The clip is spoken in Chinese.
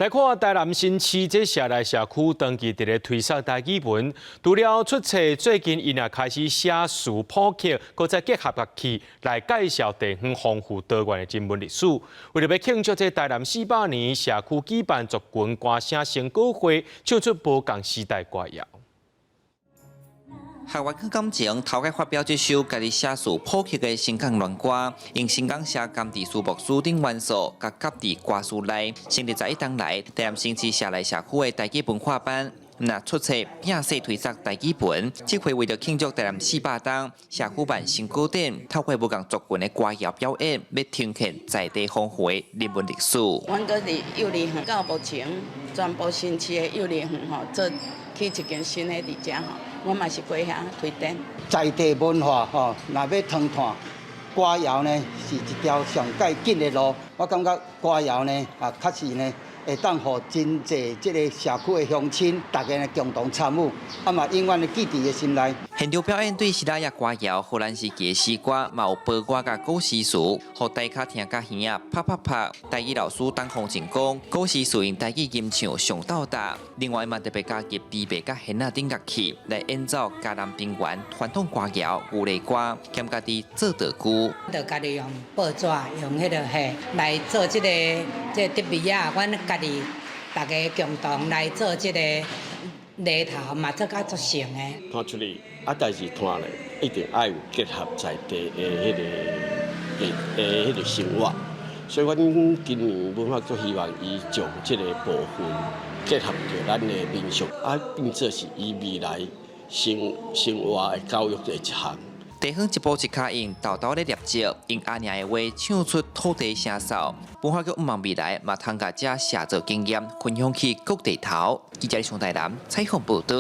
来看台南新市这社内社区长期伫咧推广台语文，除了出册，最近伊也开始写书普及，搁再结合乐器来介绍地方丰富多元的人文历史。为了要庆祝这台南400年，社区举办族群歌声成果会，唱出无共时代歌谣。学员去感情头家发表这首家己写书普及的新港乱歌，用新港社甘地书目书等元素，甲夹伫歌书内。成立在一当来，台南新市社内社区的台语文化班，那出册并细推广台语文。这回为了庆祝台南400档，社区办新古典，透过无共族群的歌谣表演，要呈现在地丰富的人文历史。阮搁伫幼儿园到目前，全部新市的幼儿园吼，做起一间新的伫遮吼。我嘛是过遐推展在地文化吼，若要传传歌谣呢，是一条上介紧的路。我感觉歌谣呢，确实呢，会当互真济即个社区的乡亲，大家呢共同参与，嘛永远的记伫个心内。现场表演对希腊雅歌谣、荷兰时期的诗歌，嘛有报歌甲古诗词，互大家听甲耳仔啪啪啪。台语老师当洪进讲，古诗词用台语吟唱上斗大。另外嘛特别加入琵琶甲弦仔等乐器来演奏嘉南平原传统歌谣、牛犁歌，兼家己做道具。就家己用报纸用迄个来做即得米啊，阮家己大家共同来做即个犁头嘛，做甲足成的。弹出嚟，但是弹咧一定要有结合在地的迄个生活，所以阮今年文化局希望伊将即个部分结合着咱的民俗，并且是以未来生活的教育的一项。地方一步一脚印，豆豆咧摄照，用阿娘的话唱出土地声哨。文化局毋望未来嘛，通甲遮写作经验分享去各地头。记者从台南采访报道。